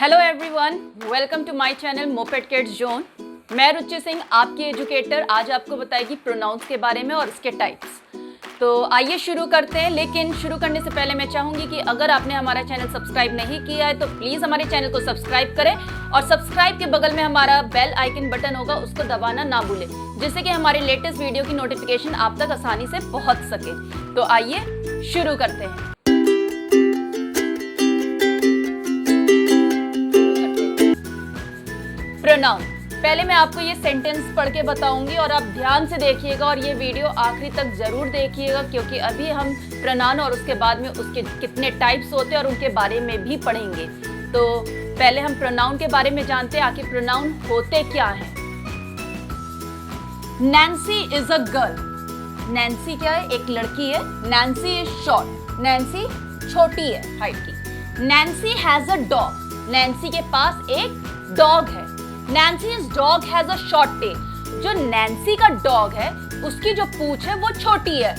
Hello everyone, welcome to my channel moped kids zone. मैं रुचि सिंह, आपकी educator, आज आपको बताएगी प्रोनाउंस के बारे में और इसके टाइप्स। तो आइए शुरू करते हैं। लेकिन शुरू करने से पहले मैं चाहूँगी कि अगर आपने हमारा चैनल सब्सक्राइब नहीं किया है तो प्लीज़ हमारे चैनल को सब्सक्राइब करें और सब्सक्राइब के बगल में हमारा बेल आइकन बटन होगा, उसको दबाना ना भूलें, जिससे कि हमारे लेटेस्ट वीडियो की नोटिफिकेशन आप तक आसानी से पहुँच सके। तो आइए शुरू करते हैं। प्रोनाउन, पहले मैं आपको ये सेंटेंस पढ़ के बताऊंगी और आप ध्यान से देखिएगा और ये वीडियो आखिरी तक जरूर देखिएगा, क्योंकि अभी हम प्रोनाउन और उसके बाद में उसके कितने टाइप्स होते हैं और उनके बारे में भी पढ़ेंगे। तो पहले हम प्रोनाउन के बारे में जानते हैं, आखिर प्रोनाउन होते क्या हैं। Nancy is a girl. Nancy क्या है? एक लड़की है। Nancy is short. नैन्सी छोटी है हाइट की। Nancy has a dog. Nancy के पास एक डॉग है। नैन्सी's dog has a short tail. जो नैन्सी का डॉग है उसकी जो पूंछ है वो छोटी है।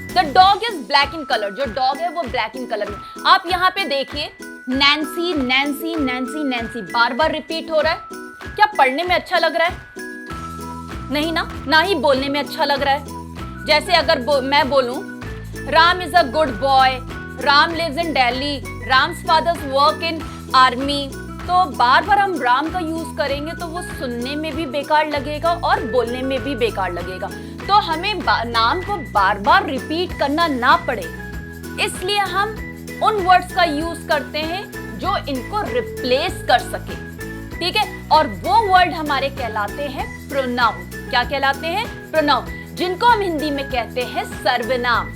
The dog is black in color. जो डॉग है वो ब्लैक इन कलर में। आप यहाँ पे देखिए, नैन्सी नैन्सी नैन्सी नैन्सी बार बार रिपीट हो रहा है। क्या पढ़ने में अच्छा लग रहा है? नहीं ना ही बोलने में अच्छा लग रहा है। जैसे अगर मैं बोलूं Ram is a good boy, Ram lives in Delhi, Ram's father's work in army, तो बार बार हम राम का यूज करेंगे तो वो सुनने में भी बेकार लगेगा और बोलने में भी बेकार लगेगा। तो हमें नाम को बार बार रिपीट करना ना पड़े, इसलिए हम उन वर्ड्स का यूज करते हैं जो इनको रिप्लेस कर सके। ठीक है, और वो वर्ड हमारे कहलाते हैं प्रोनाउन। क्या कहलाते हैं? प्रोनाउन, जिनको हम हिंदी में कहते हैं सर्वनाम।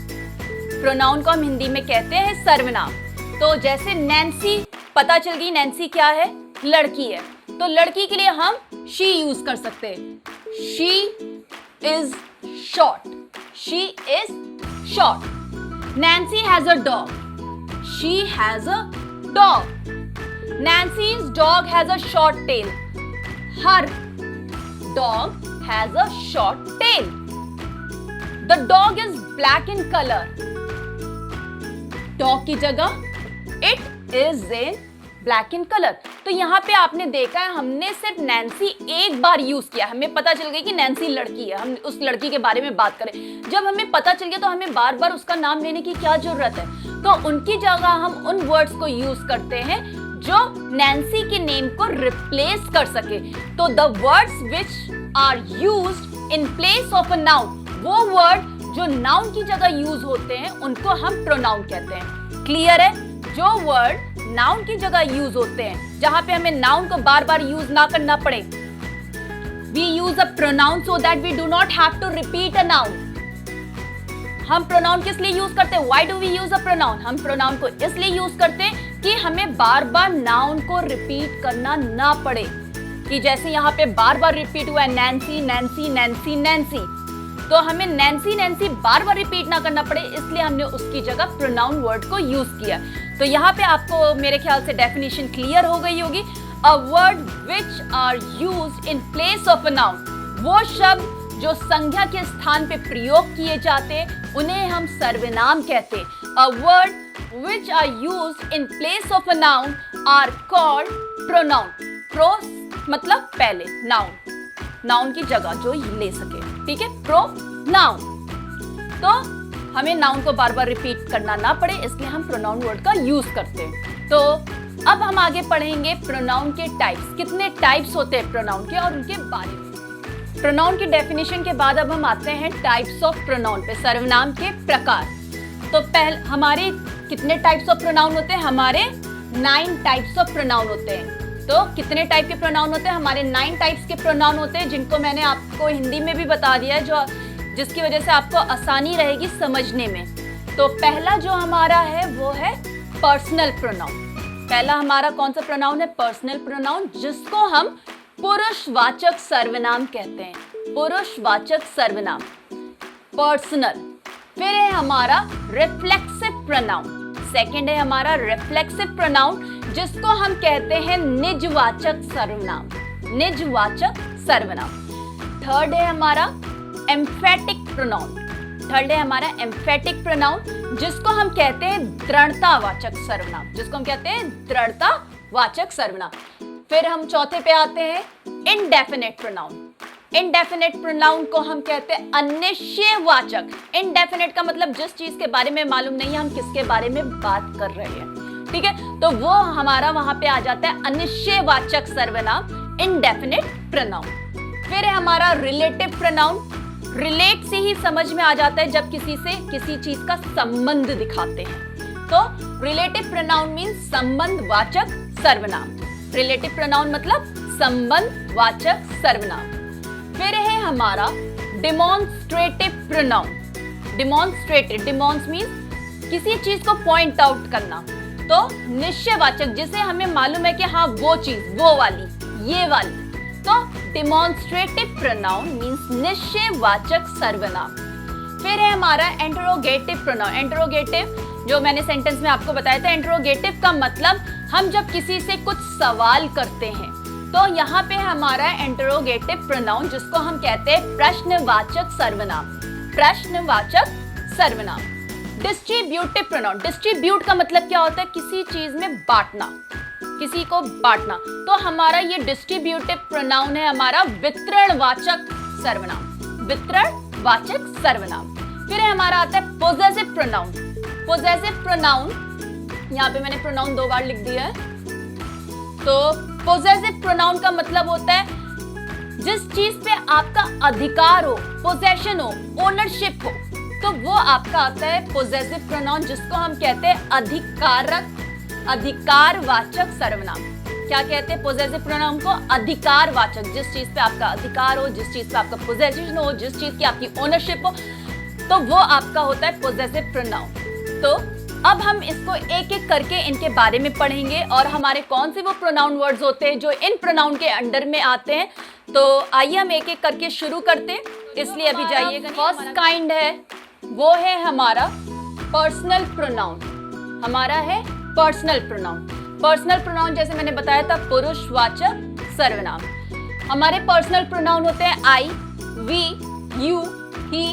प्रोनाउन को हम हिंदी में कहते हैं सर्वनाम। तो जैसे नैन्सी, पता चल गई नैन्सी क्या है? लड़की है। तो लड़की के लिए हम शी यूज कर सकते हैं। She is short. She is short. Nancy has a dog. She has a dog. Nancy's dog has a short tail. Her dog has a short tail. The dog is black in color. Dog की जगह it is in black in colour. तो यहाँ पे आपने देखा है, हमने सिर्फ नैन्सी एक बार यूज किया, हमें पता चल गई कि नैन्सी लड़की है, हम उस लड़की के बारे में बात करें। जब हमें पता चल गया तो हमें बार बार उसका नाम लेने की क्या जरूरत है? तो उनकी जगह हम उन वर्ड्स को यूज करते हैं जो नैन्सी के नेम को रिप्लेस कर सके। तो the words which are used in place of a noun, वो वर्ड जो नाउन की जगह यूज होते हैं उनको हम प्रोनाउन कहते हैं। क्लियर है? जो वर्ड नाउन की जगह यूज होते हैं, जहां पे हमें नाउन को बार बार यूज ना करना पड़े, we use a pronoun so that we do not have to repeat a noun. हम प्रोनाउन किस लिए यूज करते हैं? Why do we use a pronoun? हम प्रोनाउन को इसलिए यूज करते हैं कि हमें बार बार नाउन को रिपीट करना ना पड़े। कि जैसे यहाँ पे बार बार रिपीट हुआ है नैन्सी नैन्सी नैन्सी नैन्सी, तो हमें नैन्सी नैन्सी बार बार रिपीट ना करना पड़े, इसलिए हमने उसकी जगह प्रोनाउन वर्ड को यूज किया। तो यहाँ पे आपको मेरे ख्याल से डेफिनेशन क्लियर हो गई होगी। A word which are used in place of a noun, वो शब्द जो संज्ञा के स्थान पे प्रयोग किए जाते हैं उन्हें हम सर्वनाम कहते हैं। A word which are used in place of a noun are called pronoun. Pro मतलब पहले, नाउन नाउन की जगह जो ले सके। ठीक है, प्रोनाउन। तो हमें नाउन को बार बार रिपीट करना ना पड़े, इसलिए हम प्रोनाउन वर्ड का यूज करते हैं। तो अब हम आगे पढ़ेंगे प्रोनाउन के टाइप्स। कितने टाइप्स होते हैं प्रोनाउन के और उनके बारे में। प्रोनाउन की डेफिनेशन के बाद अब हम आते हैं टाइप्स ऑफ प्रोनाउन पे, सर्वनाम के प्रकार। तो पहले हमारे कितने टाइप्स ऑफ प्रोनाउन होते हैं? हमारे 9 टाइप्स ऑफ प्रोनाउन होते हैं। तो कितने टाइप के प्रोनाउन होते हैं? हमारे 9 टाइप्स के प्रोनाउन होते हैं, जिनको मैंने आपको हिंदी में भी बता दिया है, जिसकी वजह से आपको आसानी रहेगी समझने में। तो पहला जो हमारा है वो है पर्सनल प्रोनाउन। पहला हमारा कौन सा प्रोनाउन है? पर्सनल प्रोनाउन, जिसको हम पुरुषवाचक सर्वनाम कहते हैं। पुरुषवाचक सर्वनाम, पर्सनल। फिर है हमारा रिफ्लेक्सिव प्रोनाउन। सेकंड है हमारा रिफ्लेक्सिव प्रोनाउन, जिसको हम कहते हैं निजवाचक सर्वनाम। निजवाचक सर्वनाम। थर्ड है हमारा एम्फेटिक प्रोनाउन। थर्ड है हमारा एम्फेटिक प्रोनाउन, जिसको हम कहते हैं दृढ़तावाचक सर्वनाम। जिसको हम कहते हैं दृढ़ता वाचक सर्वनाम। फिर हम चौथे पे आते हैं इनडेफिनेट प्रोनाउन। इनडेफिनेट प्रोनाउन को हम कहते हैं अनिश्चयवाचक। इनडेफिनेट का मतलब जिस चीज के बारे में मालूम नहीं है हम किसके बारे में बात कर रहे हैं, ठीक है, तो वो हमारा वहां पे आ जाता है अनिश्चयवाचक सर्वनाम, इनडेफिनेट प्रोनाउन। फिर है हमारा रिलेटिव प्रोनाउन। रिलेट से ही समझ में आ जाता है जब किसी से किसी चीज का संबंध दिखाते हैं, तो रिलेटिव प्रोनाउन मींस संबंधवाचक सर्वनाम। रिलेटिव प्रोनाउन मतलब संबंधवाचक सर्वनाम। फिर है हमारा डिमॉन्स्ट्रेटिव प्रोनाउन। डिमॉन्स्ट्रेटिव, डिमॉन्स मींस किसी चीज को पॉइंट आउट करना, तो निश्चयवाचक जिसे हमें मालूम है कि हाँ वो चीज, वो वाली, ये वाली, तो डिमॉन्स्ट्रेटिव प्रोनाउन मींस निश्चयवाचक सर्वनाम। फिर है हमारा इंटरोगेटिव प्रोनाउन। इंटरोगेटिव जो मैंने सेंटेंस में आपको बताया था, इंटरोगेटिव का मतलब हम जब किसी से कुछ सवाल करते हैं, तो यहाँ पे हमारा इंटरोगेटिव प्रोनाउन जिसको हम कहते हैं प्रश्नवाचक सर्वनाम। प्रश्नवाचक सर्वनाम। Distributive pronoun. डिस्ट्रीब्यूट का मतलब क्या होता है? किसी चीज में बांटना, किसी को बांटना, तो हमारा ये डिस्ट्रीब्यूटिव प्रोनाउन है हमारा वितरणवाचक सर्वनाम। वितरणवाचक सर्वनाम। फिर हमारा आता है पोजेसिव प्रोनाउन। पोजेसिव प्रोनाउन, यहाँ पे मैंने प्रोनाउन 2 बार लिख दिया है, तो पोजेसिव प्रोनाउन का मतलब होता है जिस चीज पे आपका अधिकार हो, पोजेशन हो, ओनरशिप हो, तो वो आपका आता है पोजेसिव प्रोनाउन जिसको हम कहते हैं अधिकारक, अधिकारवाचक सर्वनाम। क्या कहते हैं पोजेसिव प्रोनाउन को? अधिकारवाचक। जिस चीज पे आपका अधिकार हो, जिस चीज पे आपका पोजेशन हो, जिस चीज की आपकी ओनरशिप हो, तो वो आपका होता है पोजेसिव प्रोनाउन। तो अब हम इसको एक एक करके इनके बारे में पढ़ेंगे और हमारे कौन से वो प्रोनाउन वर्ड्स होते हैं जो इन प्रोनाउन के अंडर में आते हैं। तो आइए हम एक एक करके शुरू करते हैं, इसलिए अभी जाइएगा। फर्स्ट काइंड है वो है हमारा पर्सनल प्रोनाउन। हमारा है पर्सनल प्रोनाउन। पर्सनल प्रोनाउन जैसे मैंने बताया था पुरुषवाचक सर्वनाम। हमारे पर्सनल प्रोनाउन होते हैं I, we, you, he,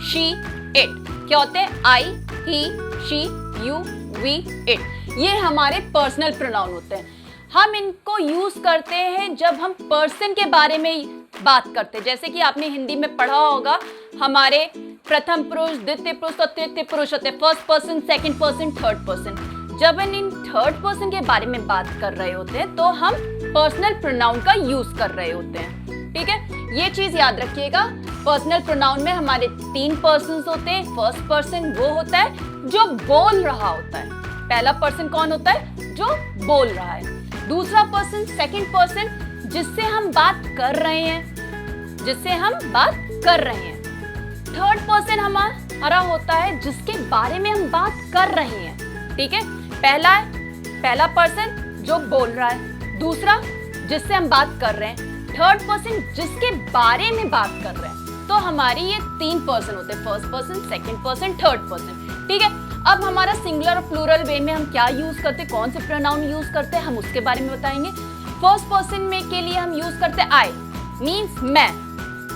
she, it. क्या होते हैं? I, he, she, you, we, it. ये हमारे पर्सनल प्रोनाउन होते हैं। हम इनको यूज करते हैं जब हम पर्सन के बारे में बात करते हैं। जैसे कि आपने हिंदी में पढ़ा होगा, हमारे प्रथम पुरुष, द्वितीय पुरुष और तृतीय पुरुष होते हैं, first person, second person, third person. जब हम इन थर्ड पर्सन के बारे में बात कर रहे होते हैं तो हम पर्सनल प्रोनाउन का यूज कर रहे होते हैं, ठीक है। ये चीज याद रखिएगा, पर्सनल प्रोनाउन में हमारे 3 पर्सन्स होते हैं। फर्स्ट पर्सन वो होता है जो बोल रहा होता है। पहला पर्सन कौन होता है? जो बोल रहा है। दूसरा पर्सन, सेकंड पर्सन, जिससे हम बात कर रहे हैं, जिससे हम बात कर रहे हैं। थर्ड पर्सन हमारा होता है जिसके बारे में हम बात कर रहे हैं, ठीक है। पहला पर्सन जो बोल रहा है, दूसरा जिससे हम बात कर रहे हैं, थर्ड पर्सन जिसके बारे में बात कर रहे हैं। तो हमारी ये 3 पर्सन होते हैं, first person, second person, third person, ठीक है। अब हमारा सिंगुलर और प्लूरल वे में हम क्या यूज करते हैं, कौन से प्रोनाउन यूज करते हैं, हम उसके बारे में बताएंगे। फर्स्ट पर्सन में के लिए हम यूज करते हैं आई, मीन्स मैं।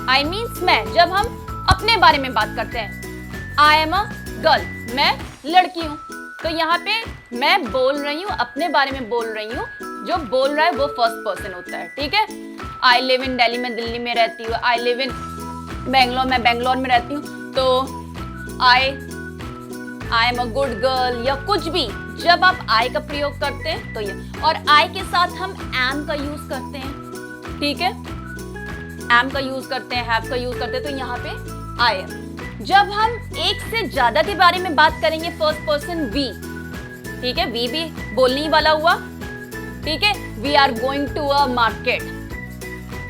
आई मीन्स मैं। जब हम अपने बारे में बात करते हैं, आई एम अ गर्ल, मैं लड़की हूँ, तो यहाँ पे मैं बोल रही हूँ, अपने बारे में बोल रही हूँ। जो बोल रहा है वो फर्स्ट पर्सन होता है, ठीक है। आई लिव इन दिल्ली, मैं दिल्ली में रहती हूँ। आई लिव इन बेंगलोर, मैं बेंगलोर में रहती हूँ। तो I am a good girl या कुछ भी, जब आप आई का प्रयोग करते हैं तो ये, और आई के साथ हम एम का यूज करते हैं, ठीक है। एम का यूज करते हैं, हैव का यूज करते हैं, तो यहाँ पे आई एम। जब हम एक से ज्यादा के बारे में बात करेंगे, फर्स्ट पर्सन वी, ठीक है, वी भी बोलने ही वाला हुआ, ठीक है। We are going to a market,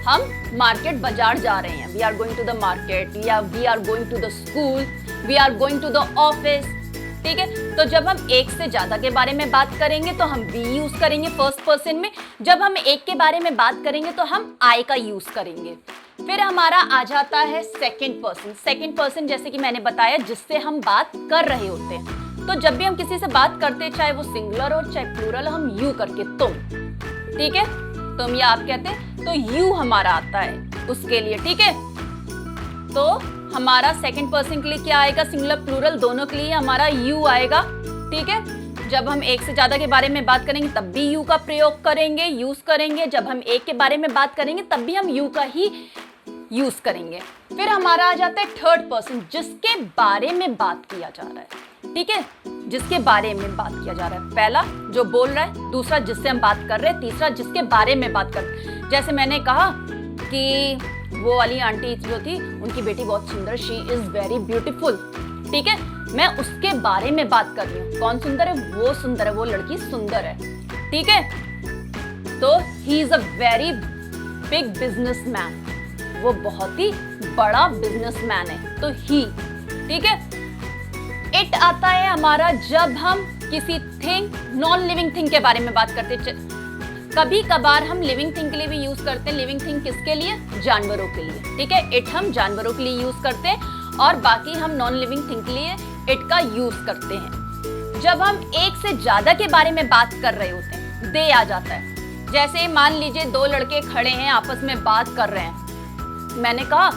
हम मार्केट बाजार जा रहे हैं। We are going to the market, या we are going to the school, we are going to the office, ठीक है। तो जब हम एक से ज्यादा के बारे में बात करेंगे तो हम वी यूज करेंगे फर्स्ट पर्सन में। जब हम एक के बारे में बात करेंगे तो हम आई का यूज करेंगे। फिर हमारा आ जाता है सेकंड पर्सन। सेकंड पर्सन जैसे कि मैंने बताया, जिससे हम बात कर रहे होते हैं। तो जब भी हम किसी से बात करते हैं, चाहे वो सिंगुलर हो चाहे प्लूरल, हम यू करके तुम, ठीक है, तुम या आप कहते हैं, तो यू हमारा आता है उसके लिए, ठीक है। तो हमारा सेकंड पर्सन के लिए क्या आएगा, सिंगुलर प्लूरल दोनों के लिए हमारा यू आएगा, ठीक है। जब हम एक से ज्यादा के बारे में बात करेंगे तब भी यू का प्रयोग करेंगे, यूज करेंगे। जब हम एक के बारे में बात करेंगे तब भी हम यू का ही यूज करेंगे। फिर हमारा आ जाता है थर्ड पर्सन, जिसके बारे में बात किया जा रहा है। ठीक है, जिसके बारे में बात किया जा रहा है। पहला जो बोल रहा है, दूसरा जिससे हम बात कर रहे हैं, तीसरा जिसके बारे में बात कर रहे हैं। जैसे मैंने कहा कि वो वाली आंटी जो थी, उनकी बेटी बहुत सुंदर, शी इज वेरी ब्यूटीफुल। ठीक है, मैं उसके बारे में बात कर रही हूँ। कौन सुंदर है? वो सुंदर है, वो लड़की सुंदर है। ठीक है, तो he is a very big businessman, वो बहुत ही बड़ा बिजनेसमैन है, तो ही। ठीक है, इट आता है हमारा जब हम किसी थिंग, नॉन लिविंग थिंग के बारे में बात करते हैं। कभी कभार हम लिविंग थिंग के लिए भी यूज करते हैं। लिविंग थिंग किसके लिए? जानवरों के लिए। ठीक है, इट हम जानवरों के लिए यूज करते हैं और बाकी हम नॉन लिविंग थिंग के लिए इट का यूज करते हैं। जब हम एक से ज्यादा के बारे में बात कर रहे होते हैं, दे आ जाता है। जैसे मान लीजिए दो लड़के खड़े हैं, आपस में बात कर रहे हैं। मैंने कहा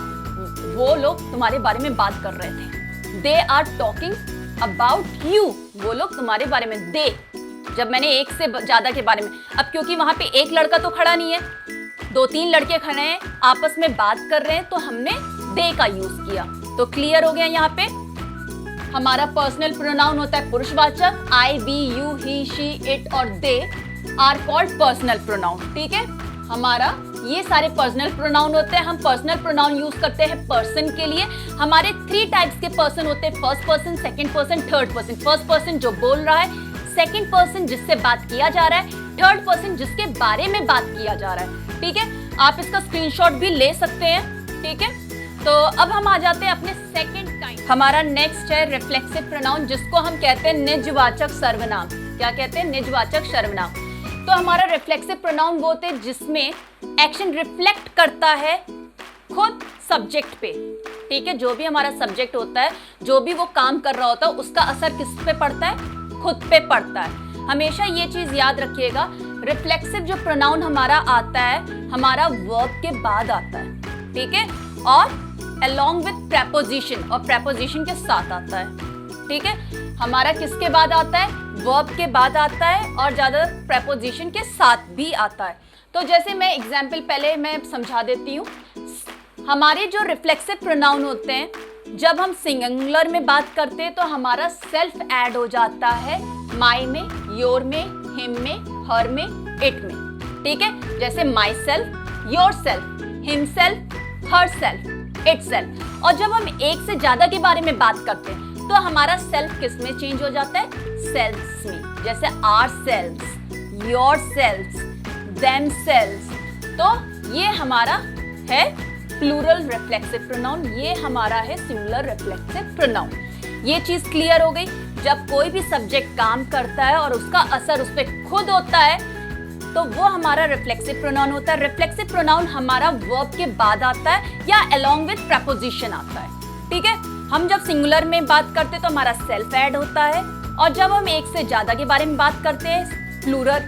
वो लोग तुम्हारे बारे में बात कर रहे थे, they are talking about you, वो लोग तुम्हारे बारे में। दे, जब मैंने एक से ज्यादा के बारे में, अब क्योंकि वहां पे एक लड़का तो खड़ा नहीं है, दो तीन लड़के खड़े हैं, आपस में बात कर रहे हैं, तो हमने दे का यूज किया। तो क्लियर हो गया। यहाँ पे हमारा पर्सनल प्रोनाउन होता है पुरुषवाचक। I, we, you, he, she, it और they are called personal pronoun. ठीक है, हमारा ये सारे पर्सनल प्रोनाउन होते हैं। हम पर्सनल प्रोनाउन यूज करते हैं पर्सन के लिए। हमारे 3 टाइप्स के पर्सन होते हैं, first person, second person, third person. First person जो बोल रहा है, सेकंड पर्सन जिससे बात किया जा रहा है, थर्ड पर्सन जिसके बारे में बात किया जा रहा है। ठीक है, आप इसका स्क्रीनशॉट भी ले सकते हैं। ठीक है, तो अब हम आ जाते हैं अपने सेकंड काइंड। हमारा नेक्स्ट है रिफ्लेक्सिव प्रोनाउन, जिसको हम कहते हैं निजवाचक सर्वनाम। क्या कहते हैं? निजवाचक सर्वनाम। तो हमारा रिफ्लेक्सिव प्रोनाउन वो होते हैं जिसमें एक्शन रिफ्लेक्ट करता है खुद सब्जेक्ट पे। ठीक है, जो भी हमारा सब्जेक्ट होता है, जो भी वो काम कर रहा होता है, उसका असर किस पे पड़ता है? खुद पे पड़ता है। हमेशा ये चीज याद रखिएगा, रिफ्लेक्सिव जो प्रोनाउन हमारा आता है, हमारा वर्ब के बाद आता है। ठीक है, और along with preposition, और preposition के साथ आता है। ठीक है, हमारा किसके बाद आता है? verb के बाद आता है, और ज्यादा preposition के साथ भी आता है। तो जैसे मैं एग्जाम्पल पहले मैं समझा देती हूँ। हमारे जो रिफ्लेक्सिव प्रोनाउन होते हैं, जब हम सिंगुलर में बात करते हैं तो हमारा सेल्फ ऐड हो जाता है माई में, योर में, हिम में, हर में, इट में। ठीक है, जैसे my self, your self, him self, her self, it self. और जब हम एक से ज्यादा के बारे में बात करते हैं तो हमारा सेल्फ किस में चेंज हो जाता है? सेल्फ्स में। जैसे our selfs, your selfs, them selfs. तो ये हमारा है प्लूरल रिफ्लेक्सिव प्रोनाउन, ये हमारा है सिंगुलर रिफ्लेक्सिव प्रोनाउन। ये चीज क्लियर हो गई। जब कोई भी सब्जेक्ट काम करता है और उसका असर उस पर खुद होता है तो वो हमारा रिफ्लेक्सिव प्रोनाउन होता है। रिफ्लेक्सिव प्रोनाउन हमारा वर्ब के बाद आता है या अलोंग विद प्रेपोजिशन आता है। ठीक है, हम जब सिंगुलर में बात करते हैं तो हमारा सेल्फ ऐड होता है, और जब हम एक से ज्यादा के बारे में बात करते हैं, प्लूरल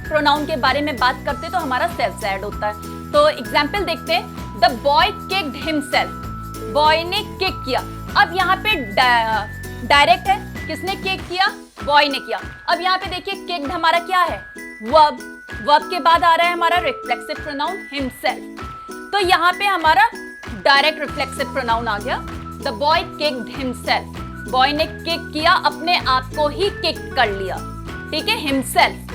प्रोनाउन के बारे में बात करते हैं, तो हमारा सेल्फ ऐड होता है। तो एग्जाम्पल देखते हैं। The boy kicked himself, boy ने किक किया। अब यहाँ पे डायरेक्ट है, किसने किक किया? बॉय ने किया। अब यहाँ पे देखिए किक्ड हमारा क्या है? वर्ब, वर्ब के बाद आ रहा है हमारा रिफ्लेक्सिव प्रोनाउन हिमसेल्फ। तो यहाँ पे हमारा डायरेक्ट रिफ्लेक्सिव प्रोनाउन आ गया। The boy kicked himself, boy ने किक किया, अपने आप को ही किक कर लिया। ठीक है, हिमसेल्फ।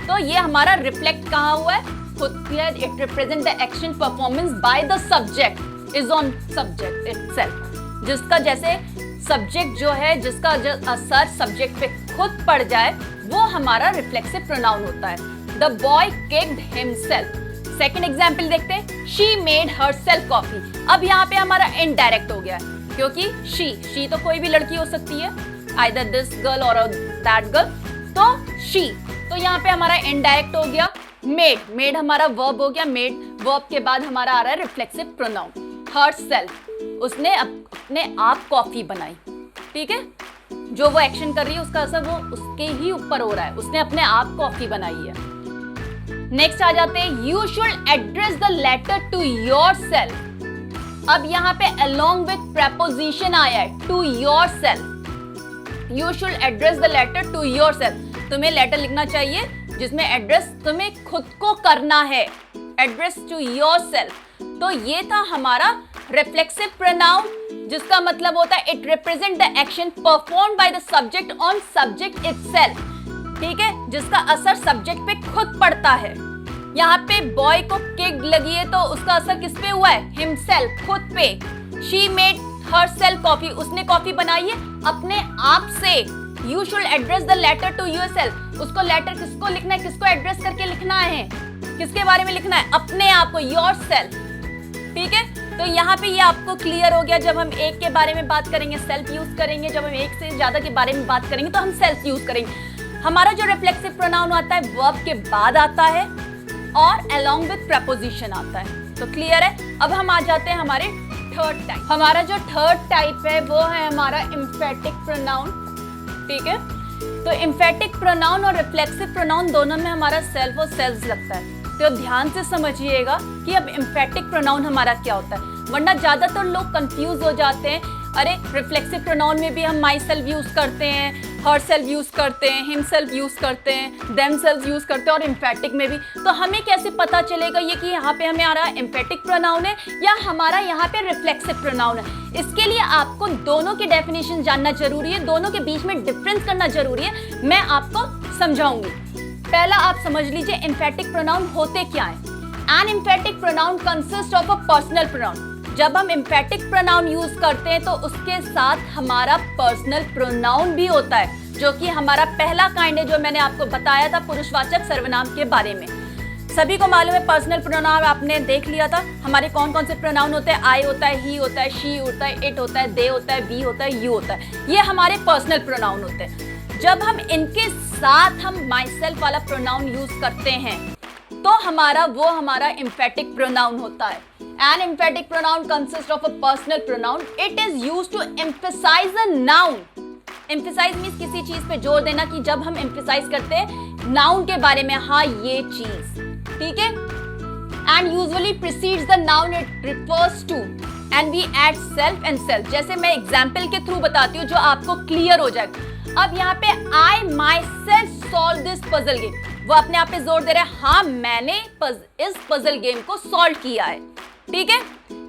तो ये हमारा रिफ्लेक्ट कहाँ हुआ है? खुद किया। It represent the action performance by the subject is on subject itself. जिसका जैसे सब्जेक्ट जो है, जिसका जो असर सब्जेक्ट पे खुद पड़ जाए, वो हमारा रिफ्लेक्सिव प्रोनाउन होता है। The boy kicked himself. Second example देखते हैं। She made herself coffee. अब यहाँ पे हमारा इनडायरेक्ट हो गया है, क्योंकि शी तो कोई भी लड़की हो सकती है, आइदर दिस गर्ल और दैट गर्ल। तो शी, तो यहाँ पे हमारा इनडायरेक्ट हो गया। मेड, मेड हमारा वर्ब हो गया। मेड वर्ब के बाद हमारा आ रहा है रिफ्लेक्सिव प्रोनाउन हरसेल्फ, उसने अपने आप कॉफी बनाई। ठीक है, जो वो एक्शन कर रही है उसका असर वो उसके ही ऊपर हो रहा है, उसने अपने आप कॉफी बनाई है। नेक्स्ट आ जाते हैं। You should address the letter to your self. अब यहाँ पे अलोंग विथ प्रेपोजिशन आया है, to your self. You should address the letter to yourself. तुम्हें लेटर लिखना चाहिए जिसमें एड्रेस तुम्हें खुद को करना है. Address to yourself. तो ये था हमारा रिफ्लेक्सिव प्रोनाउन, जिसका मतलब होता है it represent the action performed by the subject on subject itself. ठीक है, जिसका असर सब्जेक्ट पे खुद पड़ता है. यहाँ पे बॉय को किक लगी है तो उसका असर किस पे हुआ है? हिमसेल्फ, खुद पे. शी मेड हरसेल्फ कॉफी, उसने कॉफी बनाई है अपने आप से. You should address the letter to yourself. उसको लेटर किसको लिखना है, किसको एड्रेस करके लिखना है, किसके बारे में लिखना है? अपने आप को, योरसेल्फ. ठीक है, तो यहाँ पे ये आपको क्लियर हो गया. जब हम एक के बारे में बात करेंगे सेल्फ यूज करेंगे, जब हम एक से ज्यादा के बारे में बात करेंगे तो हम सेल्फ यूज करेंगे. हमारा जो रिफ्लेक्सिव प्रोनाउन आता है वर्ब के बाद आता है और along with preposition आता है. तो क्लियर है. अब हम आ जाते हैं हमारे थर्ड टाइप. हमारा जो थर्ड टाइप है वो है हमारा एम्फेटिक प्रोनाउन. ठीक है, तो एम्फेटिक प्रोनाउन और रिफ्लेक्सिव प्रोनाउन दोनों में हमारा सेल्फ और सेल्स लगता है. तो ध्यान से समझिएगा कि अब एम्फेटिक प्रोनाउन हमारा क्या होता है, वरना ज्यादातर लोग कंफ्यूज हो जाते हैं. अरे रिफ्लेक्सिव प्रोनाउन में भी हम माई सेल्फ यूज करते हैं, हर सेल्फ यूज करते हैं, हिम सेल्फ यूज करते हैं, देम सेल्फ यूज करते हैं, और एम्फेटिक में भी. तो हमें कैसे पता चलेगा ये कि यहाँ पे हमें आ रहा है एम्फेटिक प्रोनाउन है या हमारा यहाँ पे रिफ्लेक्सिव प्रोनाउन है? इसके लिए आपको दोनों की डेफिनेशन जानना जरूरी है, दोनों के बीच में डिफरेंस करना जरूरी है. मैं आपको समझाऊंगी. पहला आप समझ लीजिए एम्फेटिक प्रोनाउन होते क्या है. An emphatic pronoun consist of a personal pronoun. जब हम एम्फेटिक प्रोनाउन यूज करते हैं तो उसके साथ हमारा पर्सनल प्रोनाउन भी होता है, जो कि हमारा पहला काइंड है जो मैंने आपको बताया था पुरुषवाचक सर्वनाम के बारे में. सभी को मालूम है पर्सनल प्रोनाउन आपने देख लिया था. हमारे कौन कौन से प्रोनाउन होते हैं? आई होता है, ही होता है, शी होता है, इट होता है, दे होता है, वी होता है, यू होता है. ये हमारे पर्सनल प्रोनाउन होते हैं. जब हम इनके साथ हम माई सेल्फ वाला प्रोनाउन यूज करते हैं तो हमारा एम्फेटिक प्रोनाउन होता है. An emphatic pronoun consists of a personal pronoun. It is used to emphasize a noun. Emphasize means किसी चीज पे जोर देना, कि जब हम emphasize करते हैं noun के बारे में, हाँ ये चीज. ठीक है, and usually precedes the noun it refers to. And we add self and self. जैसे मैं example के थ्रू बताती हूँ जो आपको clear हो जाएगा. अब यहाँ पे I myself solve this puzzle game. वो अपने आप पे जोर दे रहे हैं, हाँ मैंने इस puzzle game को solve किया है. ठीक है,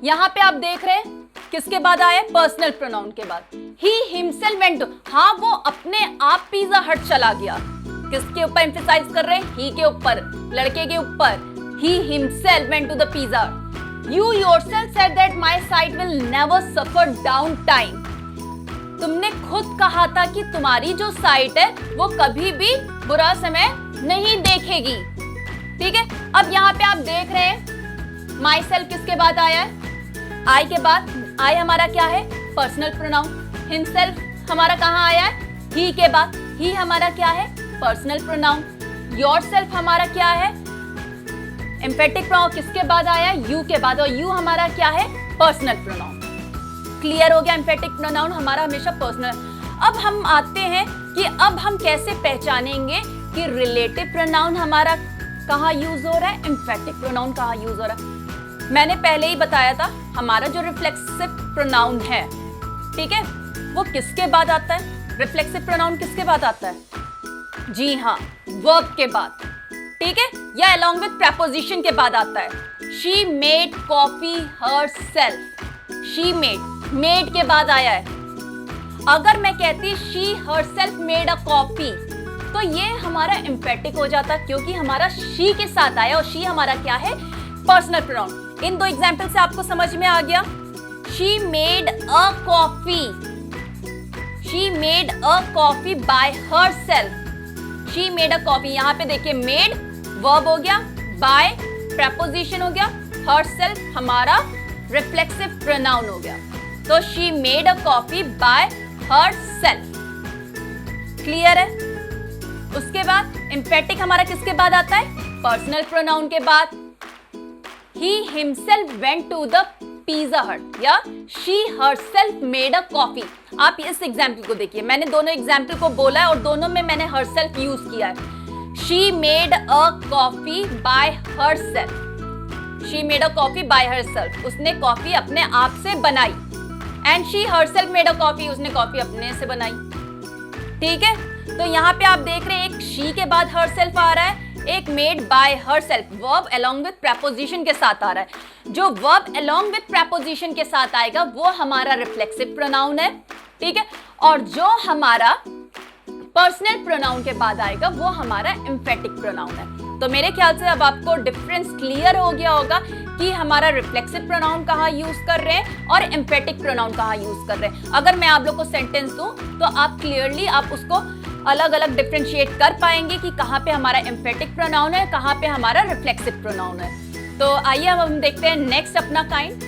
यहाँ पे आप देख रहे हैं किसके बाद आया? पर्सनल प्रोनाउन के बाद. ही हिमसेल्फ वेंट टू, हाँ वो अपने आप पिज्जा हट चला गया. किसके ऊपर एम्फसाइज कर रहे हैं? ही के ऊपर, लड़के के ऊपर. He himself went to the pizza. You yourself said that my sight will never suffer down time. तुमने खुद कहा था कि तुम्हारी जो साइट है वो कभी भी बुरा समय नहीं देखेगी. ठीक है, अब यहाँ पे आप देख रहे हैं माई सेल्फ किसके बाद आया है? आई के बाद. आई हमारा क्या है? Personal pronoun. हिमसेल्फ हमारा कहाँ आया है? ही के बाद. ही हमारा क्या है? Personal pronoun. योरसेल्फ हमारा क्या है? एम्फेटिक प्रोनाउन किसके बाद आया है? यू के बाद. और यू हमारा क्या है? Personal pronoun. क्लियर हो गया? एम्फेटिक प्रोनाउन हमारा हमेशा पर्सनल. अब हम आते हैं कि अब हम कैसे पहचानेंगे कि रिलेटिव प्रोनाउन हमारा कहाँ यूज हो रहा है, एम्फेटिक प्रोनाउन कहाँ यूज हो रहा है. मैंने पहले ही बताया था हमारा जो रिफ्लेक्सिव प्रोनाउन है, ठीक है, वो किसके बाद आता है? रिफ्लेक्सिव प्रोनाउन किसके बाद आता है? जी हाँ, वर्ब के बाद. ठीक है, या along with preposition के बाद आता है. She made coffee herself. She made के बाद आया है. अगर मैं कहती she herself made a coffee तो ये हमारा एम्फेटिक हो जाता, क्योंकि हमारा she के साथ आया और she हमारा क्या है? Personal pronoun. इन दो एग्जाम्पल से आपको समझ में आ गया. She made a coffee. She made a coffee by herself. She made a coffee. यहाँ पे देखिए made verb हो गया, by preposition हो गया, herself हमारा reflexive pronoun हो गया. तो she made a coffee by herself. Clear है? उसके बाद एम्फेटिक हमारा किसके बाद आता है? पर्सनल प्रोनाउन के बाद. He himself went to the Pizza Hut या she herself made a coffee. आप इस एग्जाम्पल को देखिए, मैंने दोनों एग्जाम्पल को बोला है और दोनों में मैंने herself यूज किया है. She made a coffee by herself. She made a coffee by herself. उसने कॉफी अपने आप से बनाई. And she herself made a coffee. उसने कॉफी अपने से बनाई. ठीक है, तो यहाँ पे आप देख रहे हैं एक शी के बाद हरसेल्फ आ रहा है, एक made by herself verb along with preposition के साथ आ रहा है। जो वर्ब अलोंग विद प्रेपोजिशन के साथ आएगा वो हमारा रिफ्लेक्सिव प्रोनाउन है, ठीक है, और जो हमारा पर्सनल प्रोनाउन के बाद आएगा वो हमारा एम्फेटिक प्रोनाउन है। तो मेरे ख्याल से अब आपको डिफरेंस क्लियर हो गया होगा कि हमारा रिफ्लेक्सिव प्रोनाउन कहाँ यूज कर रहे हैं और एम्फेटिक प्रोनाउन कहाँ यूज कर रहे हैं। अगर मैं आप लोग को सेंटेंस दूं तो आप क्लियरली आप उसको अलग अलग डिफरेंशिएट कर पाएंगे कि कहाँ पे हमारा एम्फेटिक प्रोनाउन है, कहाँ पे हमारा रिफ्लेक्सिव प्रोनाउन है। तो आइए अब हम देखते हैं नेक्स्ट अपना काइंड।